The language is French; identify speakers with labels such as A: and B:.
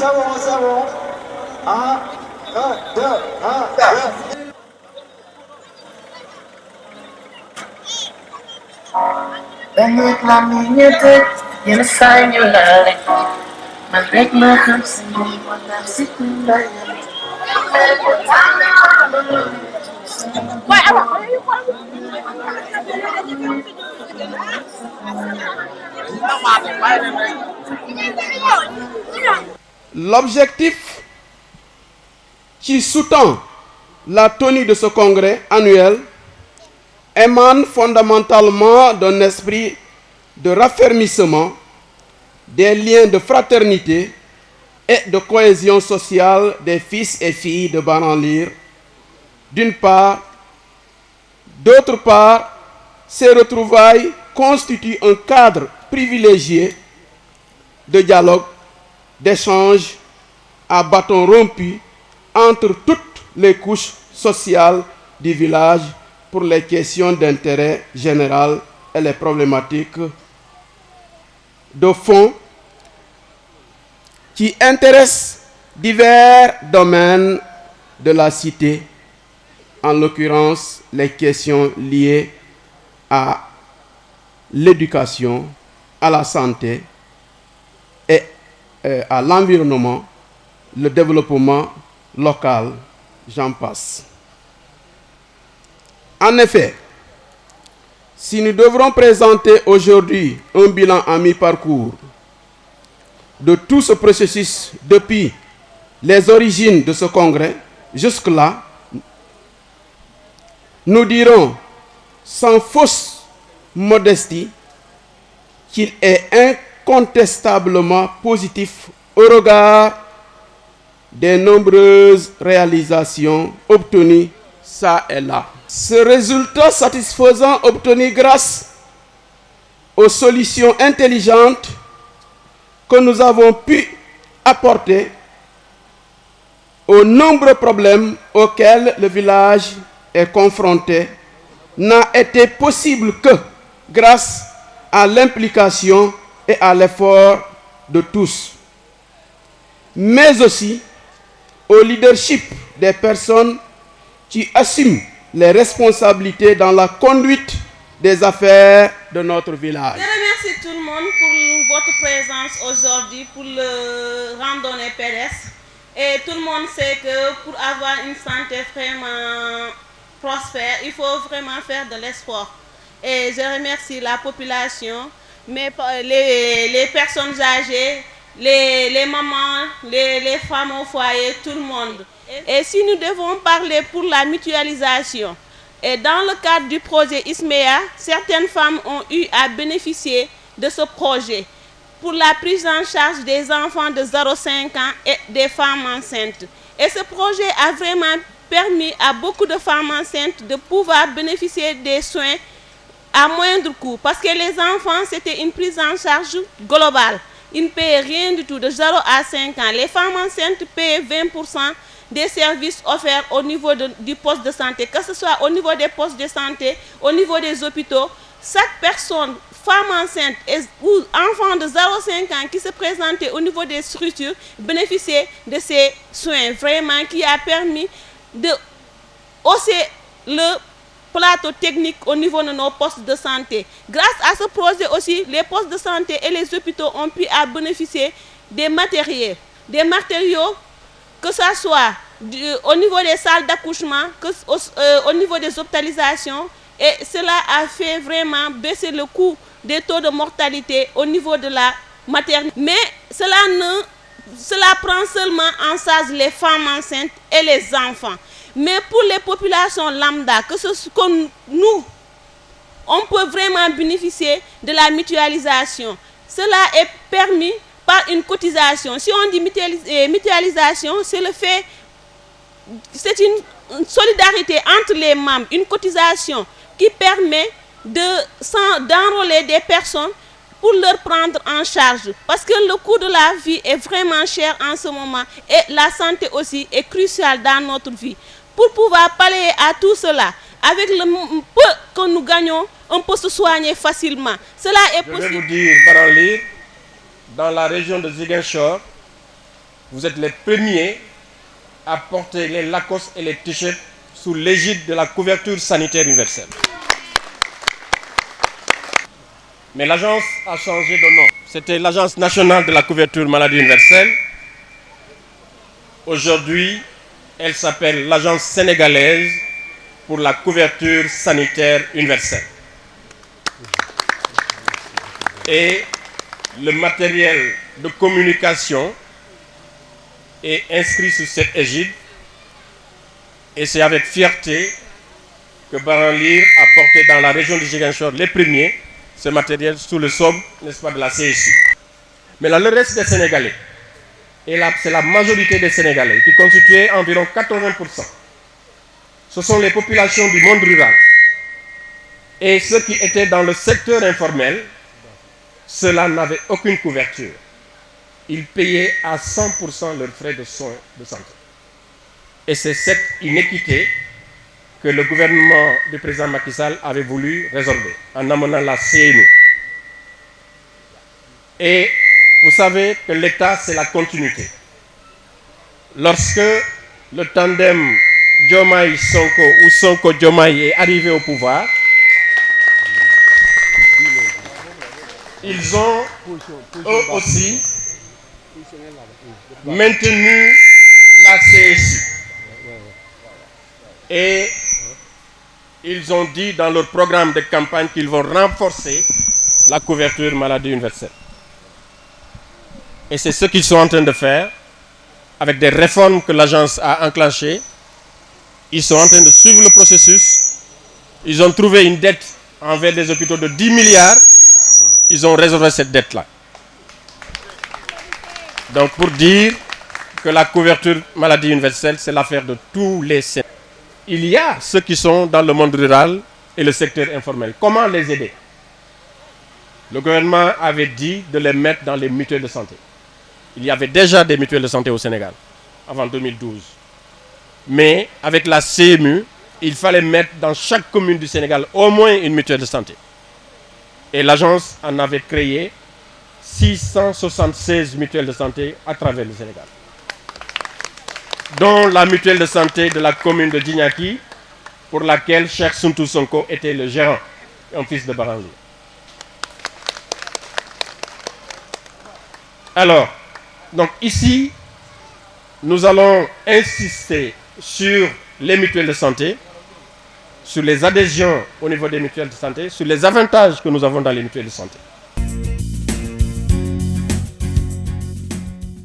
A: C'est bon, c'est bon. Un, deux, un, deux.
B: Balik namin yun, yun sa inyo lalim. Malik mo kang siniwan na si Kundayan.
C: L'objectif qui sous-tend la tenue de ce congrès annuel émane fondamentalement d'un esprit de raffermissement des liens de fraternité et de cohésion sociale des fils et filles de Bananlir, d'une part. D'autre part, ces retrouvailles constituent un cadre privilégié de dialogue, d'échange à bâton rompu entre toutes les couches sociales du village pour les questions d'intérêt général et les problématiques de fond qui intéressent divers domaines de la cité, en l'occurrence les questions liées à l'éducation, à la santé et à l'environnement, le développement local, j'en passe. En effet, si nous devrons présenter aujourd'hui un bilan à mi-parcours de tout ce processus depuis les origines de ce congrès jusque-là, nous dirons sans fausse modestie qu'il est incontestablement positif au regard des nombreuses réalisations obtenues ça et là. Ce résultat satisfaisant obtenu grâce aux solutions intelligentes que nous avons pu apporter aux nombreux problèmes auxquels le village est confronté n'a été possible que grâce à l'implication et à l'effort de tous, mais aussi au leadership des personnes qui assument les responsabilités dans la conduite des affaires de notre village.
D: Je remercie tout le monde pour votre présence aujourd'hui pour le randonnée pédestre. Et tout le monde sait que pour avoir une santé vraiment prospère, il faut vraiment faire de l'espoir. Et je remercie la population, les personnes âgées, les mamans, les femmes au foyer, tout le monde. Et si nous devons parler pour la mutualisation, et dans le cadre du projet ISMEA, certaines femmes ont eu à bénéficier de ce projet pour la prise en charge des enfants de 0,5 ans et des femmes enceintes. Et ce projet a vraiment permis à beaucoup de femmes enceintes de pouvoir bénéficier des soins à moindre coût. Parce que les enfants, c'était une prise en charge globale. Ils ne payaient rien du tout, de 0 à 5 ans. Les femmes enceintes payaient 20% des services offerts au niveau du poste de santé, que ce soit au niveau des postes de santé, au niveau des hôpitaux. Chaque personne, femme enceinte ou enfant de 0,5 ans qui se présentait au niveau des structures bénéficiait de ces soins, vraiment qui a permis de hausser le plateau technique au niveau de nos postes de santé. Grâce à ce projet aussi, les postes de santé et les hôpitaux ont pu bénéficier des matériaux, que ce soit au niveau des salles d'accouchement, au niveau des hospitalisations, et cela a fait vraiment baisser le coût des taux de mortalité au niveau de la maternité. Mais cela prend seulement en charge les femmes enceintes et les enfants. Mais pour les populations lambda, que nous, on peut vraiment bénéficier de la mutualisation. Cela est permis par une cotisation. Si on dit mutualisation, c'est une solidarité entre les membres, une cotisation qui permet d'enrôler des personnes pour leur prendre en charge. Parce que le coût de la vie est vraiment cher en ce moment et la santé aussi est cruciale dans notre vie. Pour pouvoir pallier à tout cela, avec le peu que nous gagnons, on peut se soigner facilement. Cela est possible.
E: Je vais vous dire, Bananlir, dans la région de Ziguinchor, vous êtes les premiers à porter les Lacoste et les t-shirts sous l'égide de la couverture sanitaire universelle. Mais l'agence a changé de nom. C'était l'Agence nationale de la couverture maladie universelle. Aujourd'hui, elle s'appelle l'Agence sénégalaise pour la couverture sanitaire universelle. Et le matériel de communication est inscrit sous cette égide. Et c'est avec fierté que Baranlir a porté dans la région de Ziguinchor les premiers ce matériel sous le sceau, n'est-ce pas, de la CSI. Mais là, le reste des Sénégalais, et là, c'est la majorité des Sénégalais qui constituaient environ 80%. Ce sont les populations du monde rural. Et ceux qui étaient dans le secteur informel, ceux-là n'avaient aucune couverture. Ils payaient à 100% leurs frais de soins de santé. Et c'est cette inéquité que le gouvernement du président Macky Sall avait voulu résorber en amenant la CNU. Et vous savez que l'État, c'est la continuité. Lorsque le tandem Diomaye-Sonko ou Sonko-Diomaye est arrivé au pouvoir, ils ont eux aussi maintenu la CSI. Et ils ont dit dans leur programme de campagne qu'ils vont renforcer la couverture maladie universelle. Et c'est ce qu'ils sont en train de faire avec des réformes que l'agence a enclenchées. Ils sont en train de suivre le processus. Ils ont trouvé une dette envers des hôpitaux de 10 milliards. Ils ont résolvé cette dette-là. Donc pour dire que la couverture maladie universelle, c'est l'affaire de tous les Sénégalais. Il y a ceux qui sont dans le monde rural et le secteur informel. Comment les aider? Le gouvernement avait dit de les mettre dans les mutuelles de santé. Il y avait déjà des mutuelles de santé au Sénégal, avant 2012. Mais avec la CMU, il fallait mettre dans chaque commune du Sénégal au moins une mutuelle de santé. Et l'agence en avait créé 676 mutuelles de santé à travers le Sénégal, dont la mutuelle de santé de la commune de Djignaki, pour laquelle Cheikh Suntou Sonko était le gérant, un fils de Baranlir. Alors, donc ici, nous allons insister sur les mutuelles de santé, sur les adhésions au niveau des mutuelles de santé, sur les avantages que nous avons dans les mutuelles de santé.